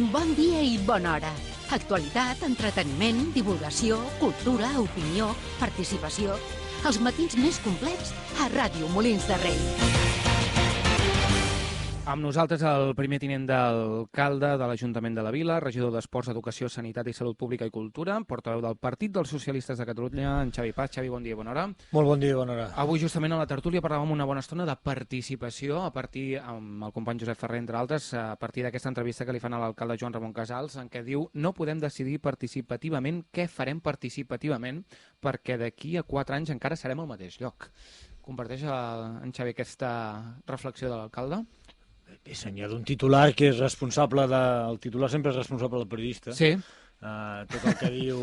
Bon dia i bona hora. Actualitat, entreteniment, divulgació, cultura, opinió, participació. Els matins més complets a Ràdio Molins de Rei. Amb nosaltres el primer tinent d'alcalde de l'Ajuntament de la Vila, regidor d'Esports, Educació, Sanitat i Salut Pública i Cultura, portaveu del Partit dels Socialistes de Catalunya, en Xavi Paz. Xavi, bon dia i bona hora. Molt bon dia i bona hora. Avui justament a la tertúlia parlàvem una bona estona de participació, a partir, amb el company Josep Ferrer, entre altres, a partir d'aquesta entrevista que li fan a l'alcalde Joan Ramon Casals, en què diu no podem decidir participativament què farem participativament perquè d'aquí a 4 anys encara serem al mateix lloc. Comparteix en Xavi aquesta reflexió de l'alcalde? Bé, senyor, d'un titular que és responsable el titular sempre és responsable del periodista. Sí. Tot el que diu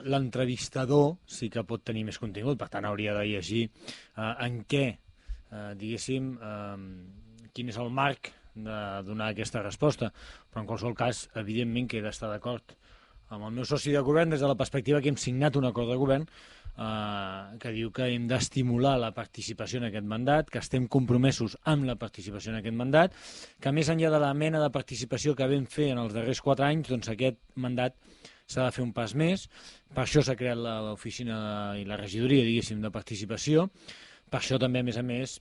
l'entrevistador sí que pot tenir més contingut, per tant hauria de llegir en què, diguéssim, quin és el marc de donar aquesta resposta. Però en qualsevol cas, evidentment que he d'estar d'acord amb el meu soci de govern des de la perspectiva que hem signat un acord de govern que diu que hem d'estimular la participació en aquest mandat, que estem compromesos amb la participació en aquest mandat, que més enllà de la mena de participació que vam fer en els darrers 4 anys, doncs aquest mandat s'ha de fer un pas més. Per això s'ha creat l'oficina i la regidoria, diguéssim, de participació. Per això també, a més,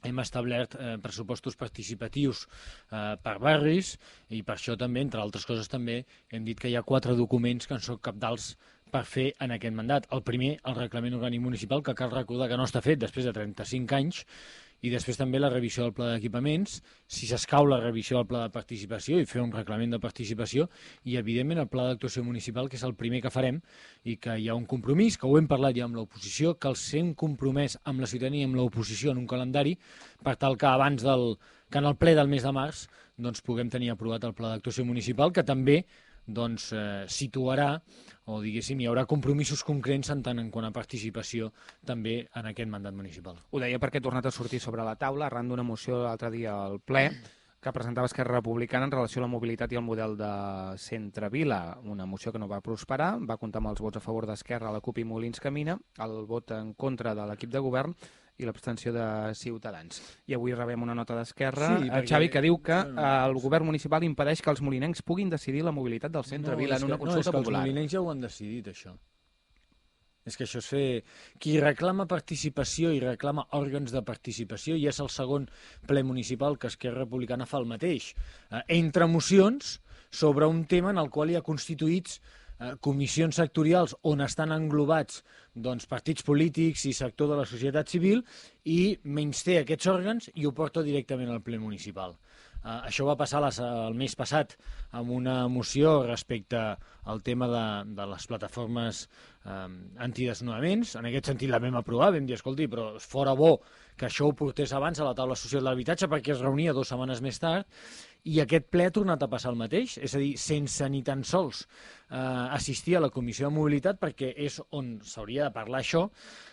hem establert pressupostos participatius per barris i per això també, entre altres coses, també hem dit que hi ha 4 documents que en són cabdals per fer en aquest mandat. El primer, el reglament orgànic municipal, que cal recordar que no està fet després de 35 anys, i després també la revisió del pla d'equipaments, si s'escau la revisió del pla de participació i fer un reglament de participació, i evidentment el pla d'actuació municipal, que és el primer que farem, i que hi ha un compromís, que ho hem parlat ja amb l'oposició, que els hem compromès amb la ciutadania i amb l'oposició en un calendari, per tal que abans que en el ple del mes de març doncs, puguem tenir aprovat el pla d'actuació municipal, que també situarà o diguéssim hi haurà compromisos concrets en tant en quant a participació també en aquest mandat municipal. Ho deia perquè ha tornat a sortir sobre la taula arran d'una moció l'altre dia al ple que presentava Esquerra Republicana en relació a la mobilitat i el model de centre-vila, una moció que no va prosperar, va comptar amb els vots a favor d'Esquerra, la CUP i Molins Camina, el vot en contra de l'equip de govern i l'abstenció de Ciutadans. I avui rebem una nota d'Esquerra, Xavi, que diu que el govern municipal impedeix que els molinencs puguin decidir la mobilitat del centre-vila en una consulta popular. No, és que els molinencs ja ho han decidit, això. És que això és fer... Qui reclama participació i reclama òrgans de participació i és el segon ple municipal que Esquerra Republicana fa el mateix. Entre mocions sobre un tema en el qual hi ha constituïts comissions sectorials on estan englobats partits polítics i sector de la societat civil i menysté aquests òrgans i ho porta directament al ple municipal. Això va passar el mes passat amb una moció respecte al tema de les plataformes antidesnonaments. En aquest sentit la vam aprovar, vam dir, escolti, però fora bo que això ho portés abans a la taula social de l'habitatge perquè es reunia 2 setmanes més tard i aquest ple ha tornat a passar el mateix, és a dir, sense ni tan sols assistir a la Comissió de Mobilitat perquè és on s'hauria de parlar això,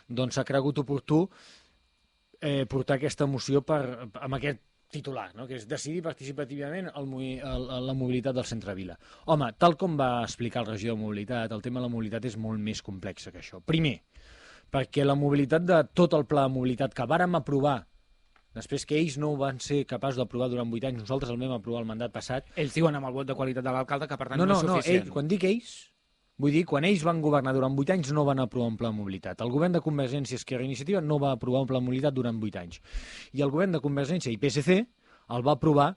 doncs s'ha cregut oportú portar aquesta moció amb aquest titular, no? Que és decidir participativament la mobilitat del centre-vila. Home, tal com va explicar el regidor de Mobilitat, el tema de la mobilitat és molt més complex que això. Primer, perquè la mobilitat de tot el pla de mobilitat que vàrem aprovar, després que ells no ho van ser capaços d'aprovar durant 8 anys, nosaltres el vam aprovar el mandat passat. Ells diuen amb el vot de qualitat de l'alcalde que per tant no és suficient. Quan dic ells, vull dir, quan ells van governar durant 8 anys no van aprovar un pla de mobilitat. El govern de Convergència, Esquerra i Iniciativa no va aprovar un pla de mobilitat durant 8 anys. I el govern de Convergència i PSC el va aprovar,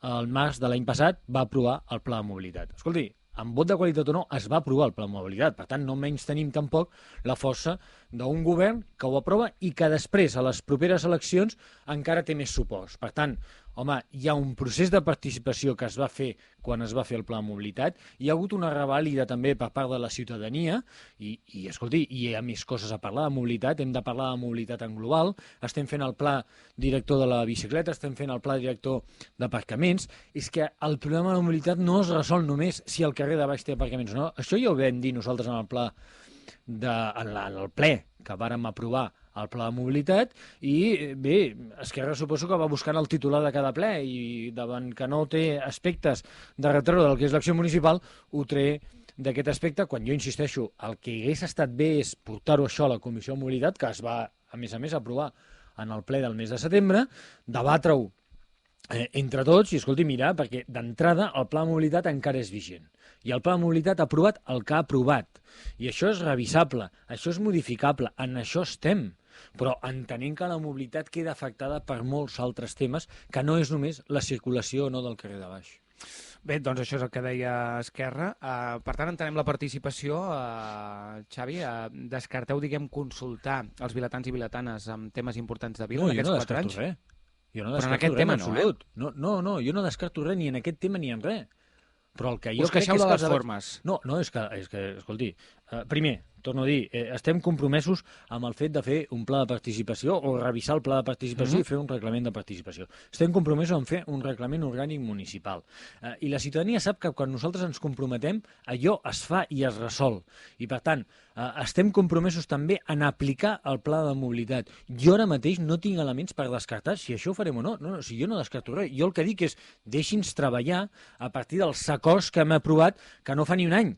el març de l'any passat, va aprovar el pla de mobilitat. Escolti, amb vot de qualitat o no, es va aprovar el pla de mobilitat. Per tant, no menys tenim tampoc la força d'un govern que ho aprova i que després, a les properes eleccions, encara té més suports. Per tant, home, hi ha un procés de participació que es va fer quan es va fer el pla de mobilitat, hi ha hagut una revàlida també per part de la ciutadania i escolti, hi ha més coses a parlar de mobilitat, hem de parlar de mobilitat en global, estem fent el pla director de la bicicleta, estem fent el pla director d'aparcaments, és que el problema de la mobilitat no es resol només si el carrer de baix té aparcaments o no, això ja ho vam dir nosaltres en el pla en el ple que vàrem aprovar el pla de mobilitat i bé, Esquerra suposo que va buscant el titular de cada ple i davant que no té aspectes de retreure del que és l'acció municipal ho tré d'aquest aspecte, quan jo insisteixo el que hagués estat bé és portar-ho això a la Comissió de Mobilitat, que es va a més aprovar en el ple del mes de setembre, debatre-ho entre tots, i escolti, mira, perquè d'entrada el Pla de Mobilitat encara és vigent. I el Pla de Mobilitat ha aprovat el que ha aprovat. I això és revisable, això és modificable, en això estem. Però entenent que la mobilitat queda afectada per molts altres temes, que no és només la circulació o no del carrer de baix. Bé, doncs això és el que deia Esquerra. Per tant, entenem la participació. Xavi, descarteu, diguem, consultar els vilatans i vilatanes amb temes importants de vila en aquests 4 anys? Res. Jo no però en descarto aquest res, tema en absolut. No, jo no descarto res ni en aquest tema ni en res. Però el que jo us crec queixeu és de que les formes. No, és que escolti, primer, torno a dir, estem compromesos amb el fet de fer un pla de participació o revisar el pla de participació i fer un reglament de participació. Estem compromesos en fer un reglament orgànic municipal. I la ciutadania sap que quan nosaltres ens comprometem, allò es fa i es resol. I, per tant, estem compromesos també en aplicar el pla de mobilitat. Jo ara mateix no tinc elements per descartar si això ho farem o no. No, si jo no descarto res. Jo el que dic és deixi'ns treballar a partir dels acords que hem aprovat que no fa ni un any.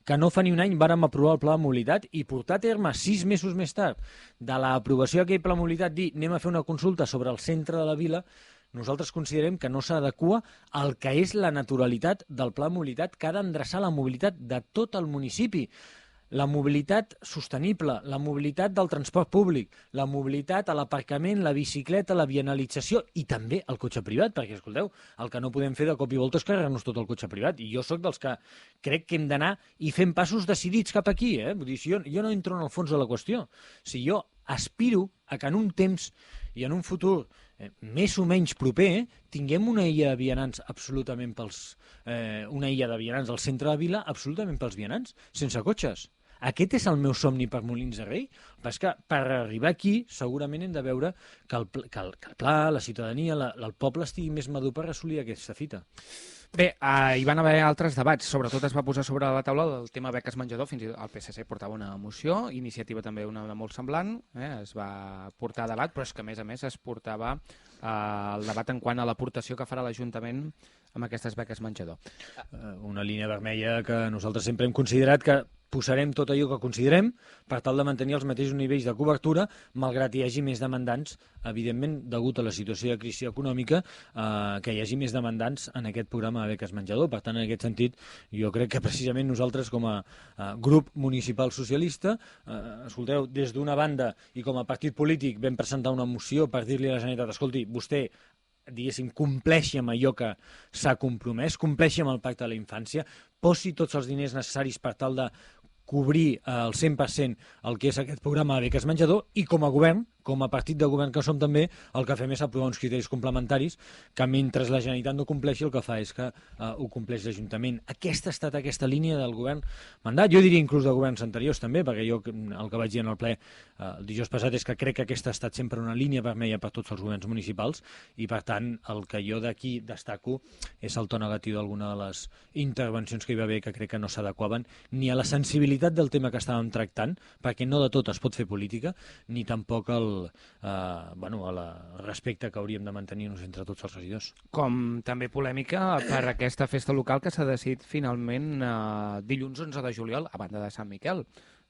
Que no fa ni un any vàrem aprovar el pla de mobilitat i portar a terme 6 mesos més tard de l'aprovació d'aquell pla de mobilitat dir anem a fer una consulta sobre el centre de la vila, nosaltres considerem que no s'adequa al que és la naturalitat del pla de mobilitat que ha d'endreçar la mobilitat de tot el municipi. La mobilitat sostenible, la mobilitat del transport públic, la mobilitat a l'aparcament, la bicicleta, la vianalització i també el cotxe privat, perquè, escolteu, el que no podem fer de cop i volta és carregar-nos tot el cotxe privat. I jo sóc dels que crec que hem d'anar i fent passos decidits cap aquí. Vull dir, si jo no entro en el fons de la qüestió. Si jo aspiro a que en un temps i en un futur més o menys proper tinguem una illa de vianants absolutament una illa de vianants al centre de la vila absolutament pels vianants, sense cotxes. Aquest és el meu somni per Molins de Rei, però és que per arribar aquí segurament hem de veure que el pla, la ciutadania, el poble estigui més madur per assolir aquesta fita. Bé, hi van haver altres debats, sobretot es va posar sobre la taula el tema beques menjador, fins i tot el PSC portava una moció, Iniciativa també una de molt semblant, es va portar a debat, però és que a més es portava el debat en quant a l'aportació que farà l'Ajuntament amb aquestes beques menjador. Una línia vermella que nosaltres sempre hem considerat que posarem tot allò que considerem per tal de mantenir els mateixos nivells de cobertura, malgrat hi hagi més demandants, evidentment, degut a la situació de crisi econòmica, que hi hagi més demandants en aquest programa de beques menjador. Per tant, en aquest sentit, jo crec que precisament nosaltres, com a grup municipal socialista, escolteu, des d'una banda i com a partit polític vam presentar una moció per dir-li a la Generalitat, escolti, vostè diguéssim, compleixi amb allò que s'ha compromès, compleixi amb el pacte de la infància, posi tots els diners necessaris per tal de cobrir al 100% el que és aquest programa de beques menjador i com a govern, com a partit de govern que som també, el que fem és aprovar uns criteris complementaris que mentre la Generalitat no compleixi el que fa és que ho compleix l'Ajuntament. Aquesta ha estat aquesta línia del govern mandat, jo diria inclús de governs anteriors també, perquè jo el que vaig dir en el ple el dijous passat és que crec que aquesta ha estat sempre una línia vermella per tots els governs municipals i per tant el que jo d'aquí destaco és el to negatiu d'alguna de les intervencions que hi va haver que crec que no s'adequaven ni a la sensibilitat del tema que estàvem tractant, perquè no de tot es pot fer política, ni tampoc el respecte que hauríem de mantenir-nos entre tots els regidors. Com també polèmica per aquesta festa local que s'ha decidit finalment dilluns 11 de juliol, a banda de Sant Miquel.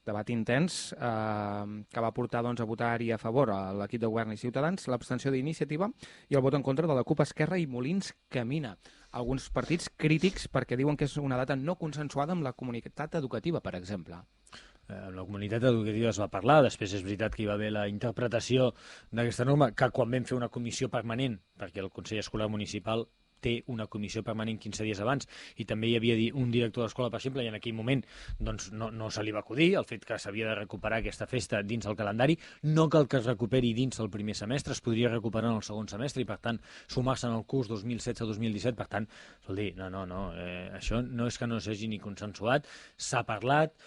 Debat intens que va portar a votar-hi a favor a l'equip de govern i Ciutadans, l'abstenció d'Iniciativa i el vot en contra de la CUP, Esquerra i Molins Camina. Alguns partits crítics perquè diuen que és una data no consensuada amb la comunitat educativa, per exemple. Amb la comunitat educativa es va parlar, després és veritat que hi va haver la interpretació d'aquesta norma, que quan vam fer una comissió permanent, perquè el Consell Escolar Municipal té una comissió permanent 15 dies abans i també hi havia un director d'escola, per exemple, i en aquell moment doncs, no se li va acudir el fet que s'havia de recuperar aquesta festa dins el calendari, no cal que es recuperi dins el primer semestre, es podria recuperar en el segon semestre i per tant sumar-se en el curs 2016-2017, per tant, escolti, això no és que no s'hagi ni consensuat, s'ha parlat,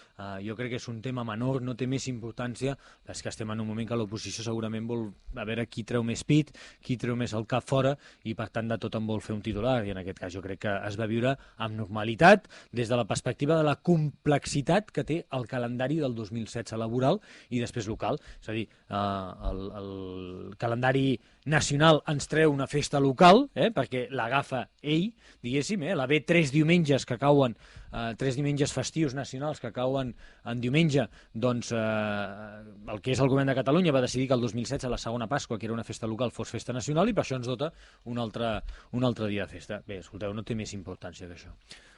jo crec que és un tema menor, no té més importància, és que estem en un moment que l'oposició segurament vol a veure qui treu més pit, qui treu més el cap fora i per tant de tot en vol fer un un titular, i en aquest cas jo crec que es va viure amb normalitat des de la perspectiva de la complexitat que té el calendari del 2016 laboral i després local. És a dir, el calendari nacional ens treu una festa local, perquè l'agafa ell, diguéssim, la ve 3 diumenges que cauen, 3 diumenges festius nacionals que cauen en diumenge, doncs el que és el govern de Catalunya va decidir que el 2016 la segona Pasqua, que era una festa local, fos festa nacional, i per això ens dota un altre dia de festa. Bé, escolteu, no té més importància que això.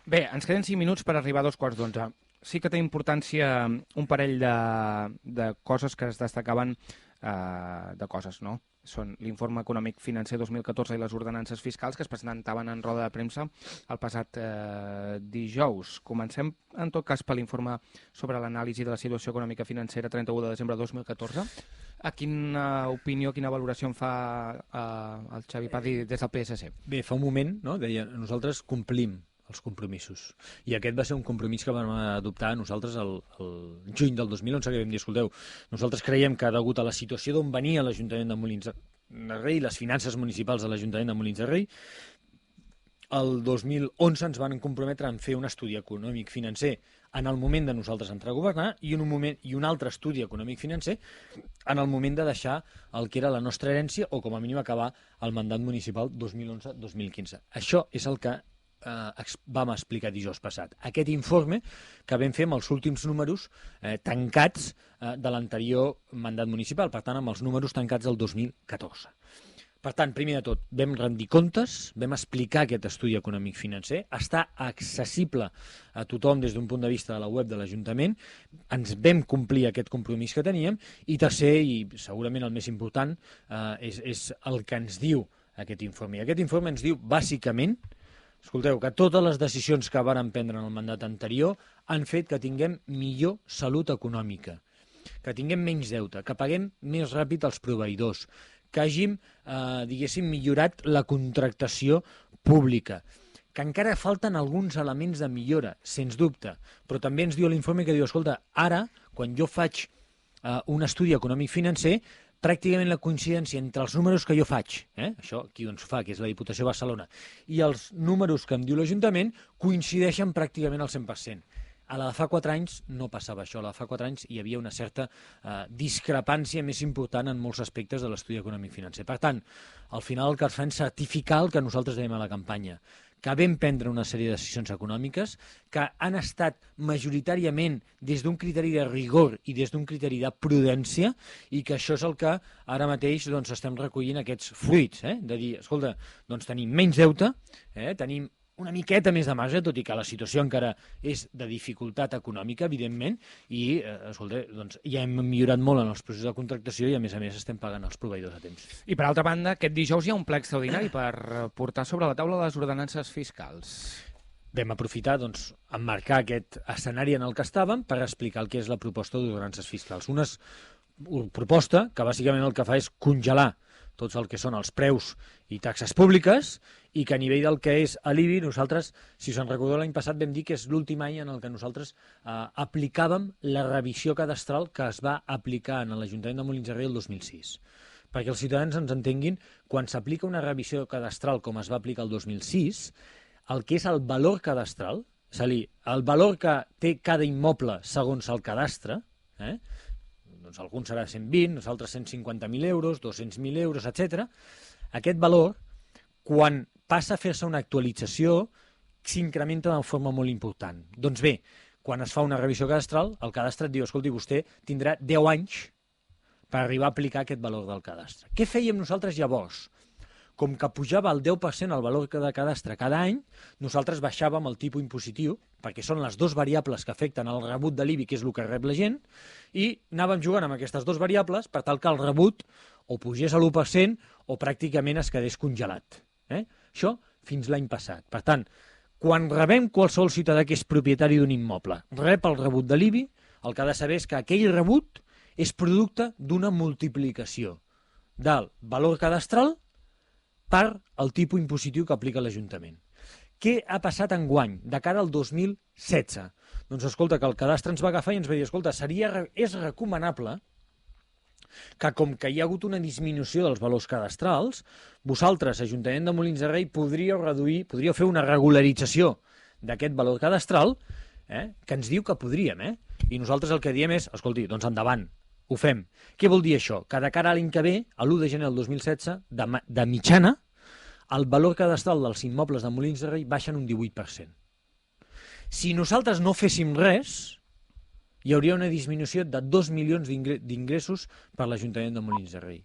Bé, ens queden 5 minuts per arribar a 2:15. Sí que té importància un parell de coses que es destacaven, de coses, no? Són l'informe econòmic financer 2014 i les ordenances fiscals que es presentaven en roda de premsa el passat dijous. Comencem, en tot cas, per l'informe sobre l'anàlisi de la situació econòmica financera 31 de desembre de 2014. A quina opinió, quina valoració en fa el Xavi Padi des del PSC? Bé, fa un moment, no, deia, nosaltres complim els compromisos. I aquest va ser un compromís que vam adoptar nosaltres el juny del 2011, que vam dir, escolteu, nosaltres creiem que degut a la situació d'on venia l'Ajuntament de Molins de Rei, les finances municipals de l'Ajuntament de Molins de Rei, el 2011 ens van comprometre a fer un estudi econòmic financer en el moment de nosaltres entrar a governar i un altre estudi econòmic financer en el moment de deixar el que era la nostra herència o com a mínim acabar el mandat municipal 2011-2015. Això és el que vam explicar dijous passat. Aquest informe que vam fer amb els últims números tancats de l'anterior mandat municipal, per tant, amb els números tancats del 2014. Per tant, primer de tot, vam rendir comptes, vam explicar aquest estudi econòmic financer, està accessible a tothom des d'un punt de vista de la web de l'Ajuntament, ens vam complir aquest compromís que teníem, i tercer, i segurament el més important, és el que ens diu aquest informe. I aquest informe ens diu, bàsicament, escolteu, que totes les decisions que varen prendre en el mandat anterior han fet que tinguem millor salut econòmica, que tinguem menys deute, que paguem més ràpid als proveïdors, que hàgim, diguéssim, millorat la contractació pública, que encara falten alguns elements de millora, sens dubte, però també ens diu l'informe que diu, escolta, ara, quan jo faig un estudi econòmic financer, pràcticament la coincidència entre els números que jo faig, això qui ens fa, que és la Diputació de Barcelona, i els números que em diu l'Ajuntament, coincideixen pràcticament al 100%. A la de fa 4 anys no passava això, a la de fa 4 anys hi havia una certa discrepància més important en molts aspectes de l'estudi econòmic financer. Per tant, al final el que es fa és certificar el que nosaltres dèiem a la campanya, que vam prendre una sèrie de decisions econòmiques que han estat majoritàriament des d'un criteri de rigor i des d'un criteri de prudència i que això és el que ara mateix estem recollint aquests fruits, de dir, escolta, doncs tenim menys deute, tenim una miqueta més de marge, tot i que la situació encara és de dificultat econòmica, evidentment, i escolta, doncs, ja hem millorat molt en els processos de contractació i, a més estem pagant els proveïdors a temps. I, per altra banda, aquest dijous hi ha un ple extraordinari per portar sobre la taula les ordenances fiscals. Vam aprofitar, emmarcar aquest escenari en el que estàvem per explicar el que és la proposta d'ordenances fiscals. Una proposta que, bàsicament, el que fa és congelar tots el que són els preus i taxes públiques i que a nivell del que és l'IBI, nosaltres, si us en recordeu, l'any passat vam dir que és l'últim any en el que nosaltres aplicàvem la revisió cadastral que es va aplicar en l'Ajuntament de Molins de Rei el 2006. Perquè els ciutadans ens entenguin, quan s'aplica una revisió cadastral com es va aplicar el 2006, el que és el valor cadastral, és a dir, el valor que té cada immoble segons el cadastre, doncs algun serà 120, nosaltres 150.000 euros, 200.000 euros, etc. Aquest valor, quan passa a fer-se una actualització, s'incrementa de forma molt important. Doncs bé, quan es fa una revisió cadastral, el cadastre et diu, escolti, vostè tindrà 10 anys per arribar a aplicar aquest valor del cadastre. Què fèiem nosaltres llavors? Com que pujava el 10% el valor de cadastre cada any, nosaltres baixàvem el tipus impositiu, perquè són les dues variables que afecten el rebut de l'IBI, que és el que rep la gent, i anàvem jugant amb aquestes dues variables per tal que el rebut o pugés a l'1% o pràcticament es quedés congelat. Això fins l'any passat. Per tant, quan rebem qualsevol ciutadà que és propietari d'un immoble, rep el rebut de l'IBI, el que ha de saber és que aquell rebut és producte d'una multiplicació del valor cadastral per el tipus impositiu que aplica l'Ajuntament. Què ha passat enguany, de cara al 2016? Doncs escolta, que el cadastre ens va agafar i ens va dir, escolta, és recomanable que com que hi ha hagut una disminució dels valors cadastrals, vosaltres, Ajuntament de Molins de Rei, podríeu fer una regularització d'aquest valor cadastral, que ens diu que podríem, i nosaltres el que diem és, escolti, doncs endavant, ho fem. Què vol dir això? Que de cara a l'any que ve, a l'1 de gener del 2016, de mitjana, el valor cadastral dels immobles de Molins de Rei baixa en un 18%. Si nosaltres no féssim res, hi hauria una disminució de 2 milions d'ingressos per l'Ajuntament de Molins de Rei.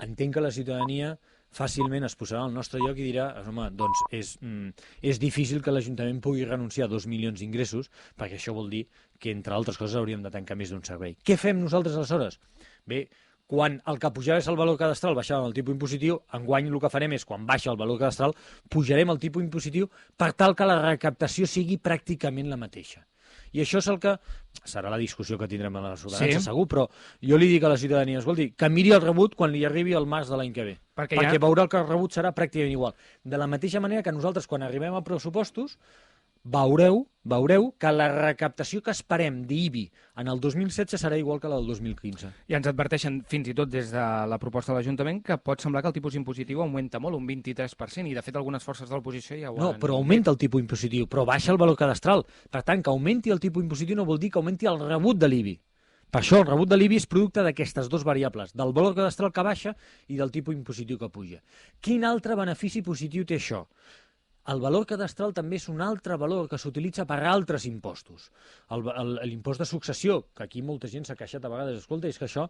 Entenc que la ciutadania fàcilment es posarà al nostre lloc i dirà, home, doncs és difícil que l'Ajuntament pugui renunciar a 2 milions d'ingressos, perquè això vol dir que, entre altres coses, hauríem de tancar més d'un servei. Què fem nosaltres aleshores? Bé, quan el que pujava és el valor cadastral, baixava el tipus impositiu, enguany el que farem és, quan baixa el valor cadastral, pujarem el tipus impositiu per tal que la recaptació sigui pràcticament la mateixa. I això és el que serà la discussió que tindrem a la ordenança, segur, però jo li dic a la ciutadania, escolti, que miri el rebut quan li arribi el març de l'any que ve, perquè veurà que el rebut serà pràcticament igual. De la mateixa manera que nosaltres, quan arribem a pressupostos, veureu que la recaptació que esperem d'IBI en el 2016 serà igual que la del 2015. I ens adverteixen fins i tot des de la proposta de l'Ajuntament que pot semblar que el tipus impositiu augmenta molt, un 23%, i de fet algunes forces de l'oposició ja ho han... No, però augmenta el tipus impositiu, però baixa el valor cadastral. Per tant, que augmenti el tipus impositiu no vol dir que augmenti el rebut de l'IBI. Per això el rebut de l'IBI és producte d'aquestes dues variables, del valor cadastral que baixa i del tipus impositiu que puja. Quin altre benefici positiu té això? El valor cadastral també és un altre valor que s'utilitza per a altres impostos. L'impost de successió, que aquí molta gent s'ha queixat a vegades, escolta, és que això,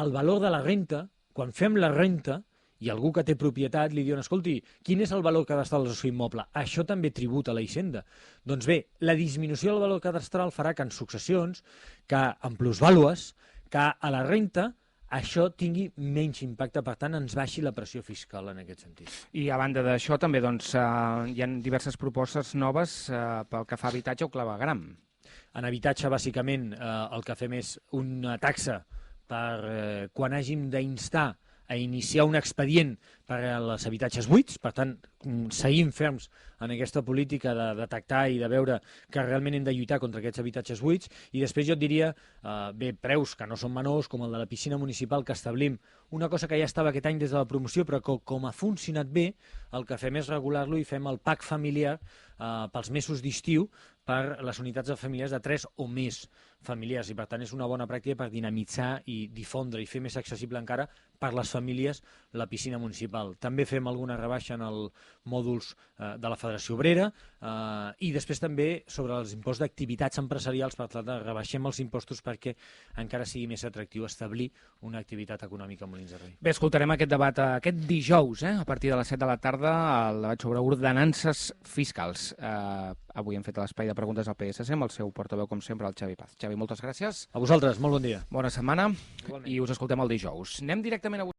el valor de la renta, quan fem la renta, i algú que té propietat li diuen, escolti, quin és el valor cadastral del seu immoble? Això també tributa a la Hisenda. Doncs bé, la disminució del valor cadastral farà que en successions, que en plusvàlues, que a la renta, això tingui menys impacte, per tant, ens baixi la pressió fiscal en aquest sentit. I a banda d'això, també doncs, hi ha diverses propostes noves pel que fa a habitatge o clavegram. En habitatge, bàsicament, el que fem és una taxa per quan hàgim d'instar a iniciar un expedient per als habitatges buits, per tant, seguim ferms en aquesta política de detectar i de veure que realment hem de lluitar contra aquests habitatges buits, i després jo et diria, preus que no són menors, com el de la piscina municipal, que establim una cosa que ja estava aquest any des de la promoció, però que com ha funcionat bé, el que fem és regular-lo i fem el PAC familiar pels mesos d'estiu per les unitats de famílies de 3 o més familiars, i per tant és una bona pràctica per dinamitzar i difondre i fer més accessible encara per les famílies la piscina municipal. També fem alguna rebaixa en els mòduls de la Federació Obrera i després també sobre els imposts d'activitats empresarials, per tant rebaixem els impostos perquè encara sigui més atractiu establir una activitat econòmica a Molins de Rei. Bé, escoltarem aquest debat aquest dijous, a partir de les 7 de la tarda, el debat sobre ordenances fiscals. Avui hem fet l'espai de preguntes al PSC amb el seu portaveu, com sempre, el Xavi Paz. Xavi, moltes gràcies. A vosaltres, molt bon dia. Bona setmana. Igualment. I us escoltem el dijous. Anem directament avui